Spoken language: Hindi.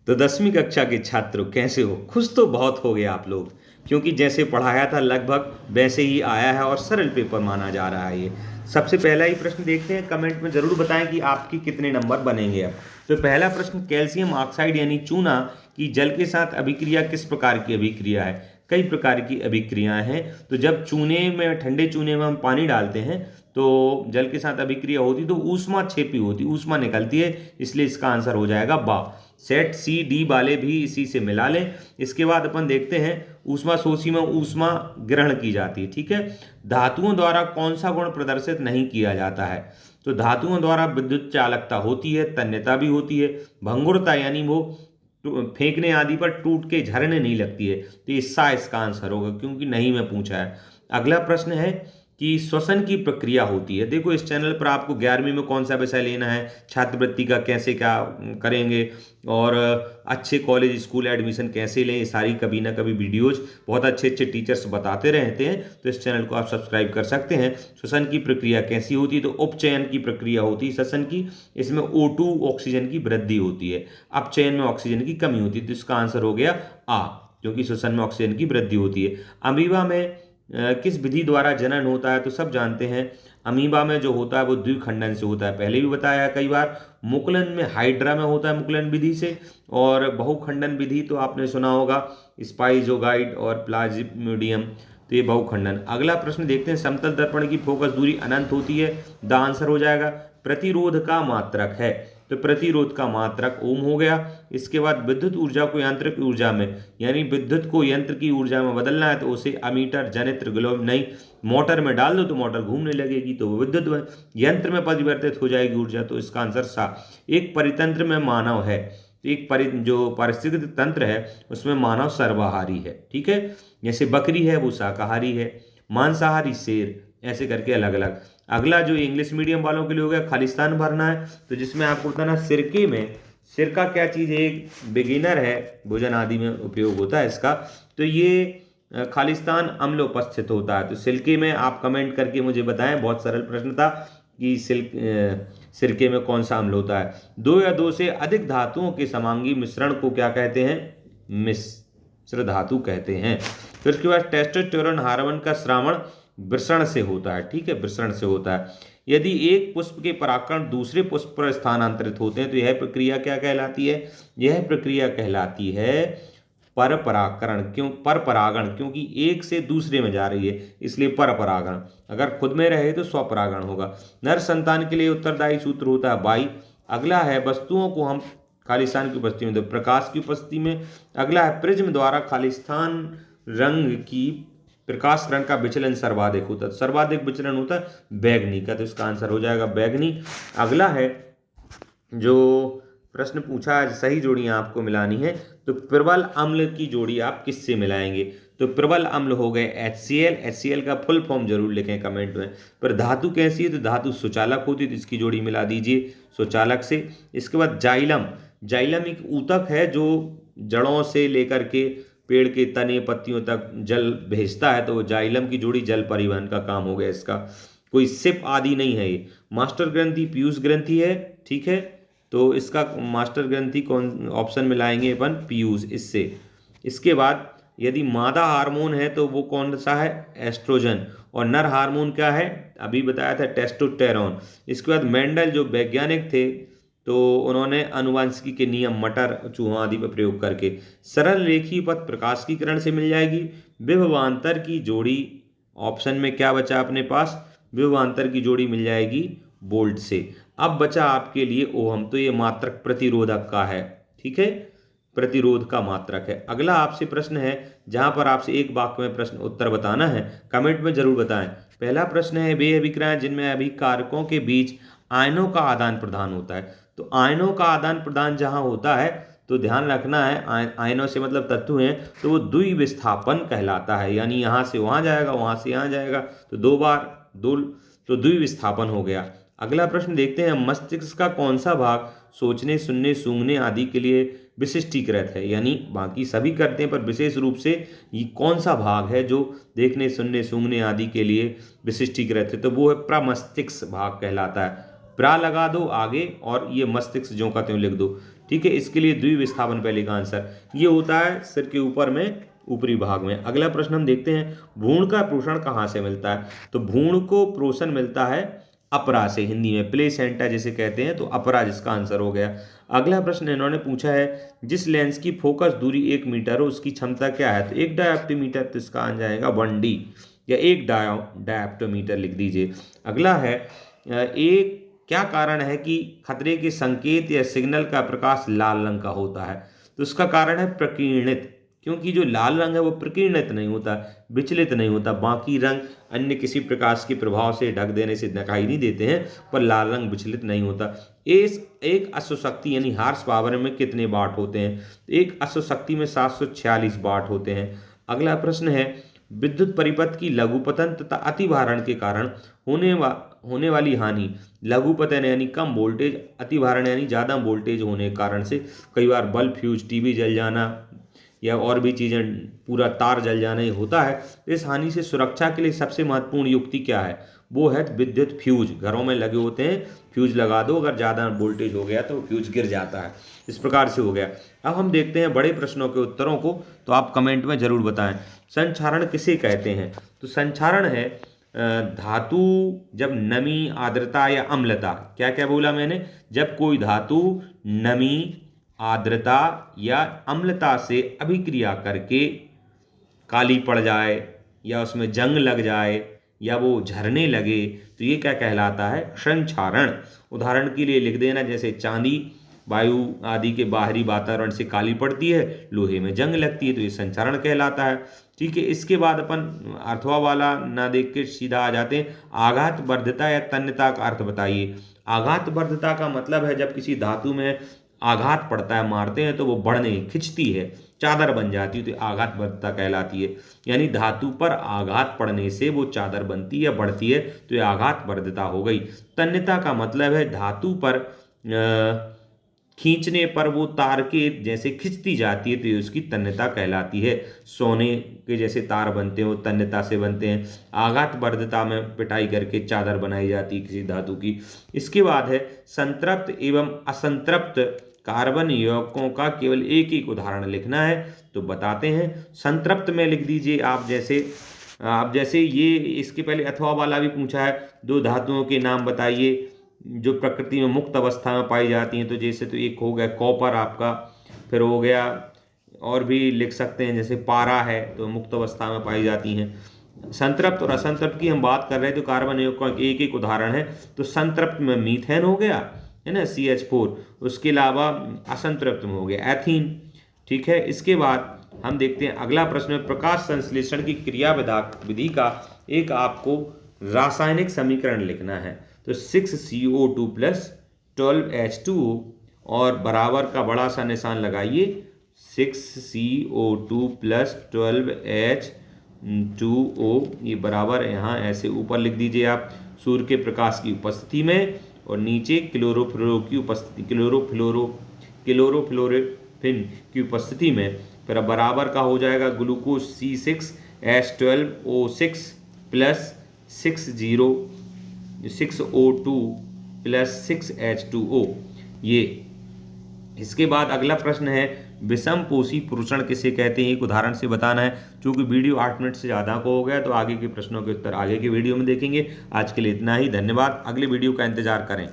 तो 10वीं कक्षा के छात्रों कैसे हो? खुश तो बहुत हो गए आप लोग, क्योंकि जैसे पढ़ाया था लगभग वैसे ही आया है और सरल पेपर माना जा रहा है ये। सबसे पहला ही प्रश्न देखते हैं, कमेंट में ज़रूर बताएं कि आपके कितने नंबर बनेंगे अब। तो पहला प्रश्न, कैल्शियम ऑक्साइड यानी चूना की जल के साथ अभिक्रिया किस प्रकार की अभिक्रिया है? कई प्रकार की अभिक्रियाएं हैं। तो जब चूने में, ठंडे चूने में हम पानी डालते हैं तो जल के साथ अभिक्रिया होती तो ऊष्मा छेपी होती, ऊष्मा निकलती है, इसलिए इसका आंसर हो जाएगा बा। सेट सी डी वाले भी इसी से मिला लें। इसके बाद अपन देखते हैं ऊष्मा शोषी में ऊष्मा ग्रहण की जाती है, ठीक है। धातुओं द्वारा कौन सा गुण प्रदर्शित नहीं किया जाता है? तो धातुओं द्वारा विद्युत चालकता होती है, तन्यता भी होती है, भंगुरता यानी वो फेंकने आदि पर टूट के झरने नहीं लगती है। तो इसका आंसर होगा, क्योंकि नहीं में पूछा है। अगला प्रश्न है कि श्वसन की प्रक्रिया होती है। देखो, इस चैनल पर आपको 11वीं में कौन सा विषय लेना है, छात्रवृत्ति का कैसे क्या करेंगे और अच्छे कॉलेज स्कूल एडमिशन कैसे लें, ये सारी कभी ना कभी वीडियोज बहुत अच्छे अच्छे टीचर्स बताते रहते हैं। तो इस चैनल को आप सब्सक्राइब कर सकते हैं। श्वसन की प्रक्रिया कैसी होती है? तो उपचयन की प्रक्रिया होती है श्वसन की। इसमें O2 ऑक्सीजन की वृद्धि होती है, अपचयन में ऑक्सीजन की कमी होती है। तो इसका आंसर हो गया आ, क्योंकि श्वसन में ऑक्सीजन की वृद्धि होती है। अमीबा में किस विधि द्वारा जनन होता है? तो सब जानते हैं, अमीबा में जो होता है वो द्विखंडन से होता है, पहले भी बताया है कई बार। मुकुलन में, हाइड्रा में होता है मुकुलन विधि से। और बहुखंडन विधि तो आपने सुना होगा, स्पाइजोगाइट और प्लाज्मिडियम, तो ये बहुखंडन। अगला प्रश्न देखते हैं, समतल दर्पण की फोकस दूरी अनंत होती है। द आंसर हो जाएगा प्रतिरोध का मात्रक है। तो प्रतिरोध का मात्रक ओम हो गया। इसके बाद विद्युत ऊर्जा को यांत्रिक ऊर्जा में, यानी विद्युत को यंत्र की ऊर्जा में बदलना है तो उसे अमीटर, जनित्र, ग्लोब, नहीं, मोटर में डाल दो तो मोटर घूमने लगेगी तो विद्युत यंत्र में परिवर्तित हो जाएगी ऊर्जा। तो इसका आंसर सा। एक परितंत्र में मानव है, तो एक जो पारिस्थितिक तंत्र है उसमें मानव सर्वाहारी है, ठीक है। जैसे बकरी है वो शाकाहारी है, मांसाहारी शेर, ऐसे करके अलग अलग। अगला जो इंग्लिश मीडियम वालों के लिए हो गया, खालिस्तान भरना है। तो जिसमें आपको बताना, सिरके में, सिरका क्या चीज़ है? एक बिगिनर है, भोजन आदि में उपयोग होता है इसका। तो ये खालिस्तान अम्ल उपस्थित होता है। तो सिरके में आप कमेंट करके मुझे बताएं, बहुत सरल प्रश्न था कि सिरके में कौन सा अम्ल होता है। दो या दो से अधिक धातुओं के समांगी मिश्रण को क्या कहते हैं? मिश्र धातु कहते हैं। फिर उसके बाद टेस्टोस्टेरोन हार्मोन का स्रावण वृषण से होता है, ठीक है, वृषण से होता है। यदि एक पुष्प के परागकण दूसरे पुष्प पर स्थानांतरित होते हैं तो यह प्रक्रिया क्या कहलाती है? यह प्रक्रिया कहलाती है परपरागण। क्यों परपरागण? क्योंकि एक से दूसरे में जा रही है, इसलिए परपरागण। अगर खुद में रहे तो स्वपरागण होगा। नर संतान के लिए उत्तरदायी सूत्र होता है बाई। अगला है वस्तुओं को हम खालिस्तान की उपस्थिति में, तो प्रकाश की उपस्थिति में। अगला है प्रिज्म द्वारा खालिस्तान रंग की प्रकाश रंग का विचलन सर्वाधिक होता है, सर्वाधिक विचलन होता है बैगनी का। तो इसका आंसर हो जाएगा बैगनी। अगला है जो प्रश्न पूछा है, सही जोड़ियां आपको मिलानी है। तो प्रबल अम्ल की जोड़ी आप किससे मिलाएंगे? तो प्रबल अम्ल हो गए HCl। HCl का फुल फॉर्म जरूर लिखें कमेंट में। पर धातु कैसी है? तो धातु सुचालक होती है, तो इसकी जोड़ी मिला दीजिए सुचालक से। इसके बाद जाइलम। जाइलम एक ऊतक है जो जड़ों से लेकर के पेड़ के तने पत्तियों तक जल भेजता है, तो वो जाइलम की जोड़ी जल परिवहन का काम हो गया इसका। कोई सिप आदि नहीं है ये। मास्टर ग्रंथि पीयूष ग्रंथि है, ठीक है। तो इसका मास्टर ग्रंथि कौन ऑप्शन में लाएंगे अपन? पीयूष, इससे। इसके बाद यदि मादा हार्मोन है तो वो कौन सा है? एस्ट्रोजन। और नर हार्मोन क्या है? अभी बताया था टेस्टोस्टेरोन। इसके बाद मेंडल जो वैज्ञानिक थे, तो उन्होंने अनुवांशिकी के नियम मटर, चूहों आदि पर प्रयोग करके। सरल रेखीय पथ प्रकाश की किरण से मिल जाएगी। विभवांतर की जोड़ी, ऑप्शन में क्या बचा अपने पास? विभवांतर की जोड़ी मिल जाएगी बोल्ट से। अब बचा आपके लिए ओहम, तो ये मात्रक प्रतिरोधक का है, ठीक है, प्रतिरोध का मात्रक है। अगला आपसे प्रश्न है जहां पर आपसे एक वाक्य में प्रश्न उत्तर बताना है, कमेंट में जरूर बताएं। पहला प्रश्न है, वे अभिक्रियाएं जिनमें अभिकारकों के बीच आयनों का आदान प्रदान होता है। तो आयनों का आदान प्रदान जहां होता है तो ध्यान रखना है, आयनों से मतलब तत्व हैं, तो वो द्विविस्थापन कहलाता है, यानी यहाँ से वहाँ जाएगा, वहाँ से यहाँ जाएगा, तो दो बार दो, तो द्विविस्थापन हो गया। अगला प्रश्न देखते हैं, मस्तिष्क का कौन सा भाग सोचने, सुनने, सूंघने आदि के लिए विशिष्टीकृत है? यानी बाकी सभी करते हैं पर विशेष रूप से ये कौन सा भाग है जो देखने, सुनने, सूंघने आदि के लिए विशिष्टीकृत है? तो वो है प्रमस्तिष्क भाग कहलाता है। प्रा लगा दो आगे और ये मस्तिष्क ज्यों का त्यों लिख दो। ठीक है, इसके लिए द्विविस्थापन पहले का आंसर ये होता है सिर के ऊपर में ऊपरी भाग में। अगला प्रश्न हम देखते हैं, भ्रूण का पोषण कहाँ से मिलता है? तो भ्रूण को पोषण मिलता है अपरा से, हिंदी में प्लेसेंटा जिसे कहते हैं, तो अपरा जिसका आंसर हो गया। अगला प्रश्न इन्होंने पूछा है, जिस लेंस की फोकस दूरी 1 मीटर हो उसकी क्षमता क्या है? तो 1 डायोप्टोमीटर, तो इसका आ जाएगा 1D या 1 डायोप्टोमीटर लिख दीजिए। अगला है, एक क्या कारण है कि खतरे के संकेत या सिग्नल का प्रकाश लाल रंग का होता है? तो इसका कारण है प्रकीर्णित, क्योंकि जो लाल रंग है वो प्रकीर्णित नहीं होता, विचलित नहीं होता। बाकी रंग अन्य किसी प्रकाश के प्रभाव से ढक देने से दिखाई नहीं देते हैं, पर लाल रंग विचलित नहीं होता। एक अश्वशक्ति यानी हार्स पावर में कितने वाट होते हैं? एक अश्वशक्ति में 746 वाट होते हैं। अगला प्रश्न है, विद्युत परिपथ की लघुपतन तथा अतिभारण के कारण होने वाली हानि। लघुपतन यानी कम वोल्टेज, अतिभारण यानी ज़्यादा वोल्टेज होने के कारण से कई बार बल्ब फ्यूज, टीवी जल जाना या और भी चीज़ें, पूरा तार जल जाना ही होता है। इस हानि से सुरक्षा के लिए सबसे महत्वपूर्ण युक्ति क्या है? वो है विद्युत फ्यूज। घरों में लगे होते हैं, फ्यूज लगा दो, अगर ज़्यादा वोल्टेज हो गया तो फ्यूज गिर जाता है। इस प्रकार से हो गया। अब हम देखते हैं बड़े प्रश्नों के उत्तरों को, तो आप कमेंट में ज़रूर बताएं। संक्षारण किसे कहते हैं? तो संक्षारण है धातु जब नमी, आर्द्रता या अम्लता, क्या क्या बोला मैंने? जब कोई धातु नमी, आर्द्रता या अम्लता से अभिक्रिया करके काली पड़ जाए या उसमें जंग लग जाए या वो झरने लगे, तो ये क्या कहलाता है? संक्षारण। उदाहरण के लिए लिख देना, जैसे चांदी वायु आदि के बाहरी वातावरण से काली पड़ती है, लोहे में जंग लगती है, तो ये संक्षारण कहलाता है। ठीक है, इसके बाद अपन अथवा वाला ना देख के सीधा आ जाते हैं, आघात वर्धता या तन्यता का अर्थ बताइए। आघात वर्धता का मतलब है जब किसी धातु में आघात पड़ता है, मारते हैं तो वो बढ़ने खिंचती है, चादर बन जाती है, तो आघात वर्धता कहलाती है। यानी धातु पर आघात पड़ने से वो चादर बनती है, बढ़ती है, तो ये आघात वर्धता हो गई। तन्यता का मतलब है धातु पर खींचने पर वो तार के जैसे खिंचती जाती है, तो ये उसकी तन्यता कहलाती है। सोने के जैसे तार बनते हैं वो तन्यता से बनते हैं। आघात वर्धता में पिटाई करके चादर बनाई जाती है किसी धातु की। इसके बाद है संतृप्त एवं असंतृप्त कार्बन यौगिकों का केवल एक एक उदाहरण लिखना है, तो बताते हैं। संतृप्त में लिख दीजिए आप जैसे ये, इसके पहले अथवा वाला भी पूछा है, 2 धातुओं के नाम बताइए जो प्रकृति में मुक्त अवस्था में पाई जाती हैं। तो जैसे तो एक हो गया कॉपर आपका, फिर हो गया और भी लिख सकते हैं, जैसे पारा है तो मुक्त अवस्था में पाई जाती हैं। संतृप्त और असंतृप्त की हम बात कर रहे हैं, तो कार्बन यौगिक का एक एक उदाहरण है। तो संतृप्त में मीथेन हो गया, है ना, CH4। उसके अलावा असंतृप्त में हो गया एथीन। ठीक है, इसके बाद हम देखते हैं अगला प्रश्न, प्रकाश संश्लेषण की क्रिया विधि का एक आपको रासायनिक समीकरण लिखना है। तो 6CO2 + 12H2O और बराबर का बड़ा सा निशान लगाइए, 6CO2 + 12H2O, ये बराबर यहाँ ऐसे ऊपर लिख दीजिए आप, सूर्य के प्रकाश की उपस्थिति में, और नीचे क्लोरोफ्लोरोफिन की उपस्थिति में। फिर बराबर का हो जाएगा ग्लूकोज C6H12O6 + 6O2 + 6H2O। ये इसके बाद अगला प्रश्न है, विषमपोषी पुरुषण किसे कहते हैं? एक उदाहरण से बताना है। चूंकि वीडियो 8 मिनट से ज़्यादा को हो गया, तो आगे के प्रश्नों के उत्तर आगे के वीडियो में देखेंगे। आज के लिए इतना ही, धन्यवाद। अगले वीडियो का इंतजार करें।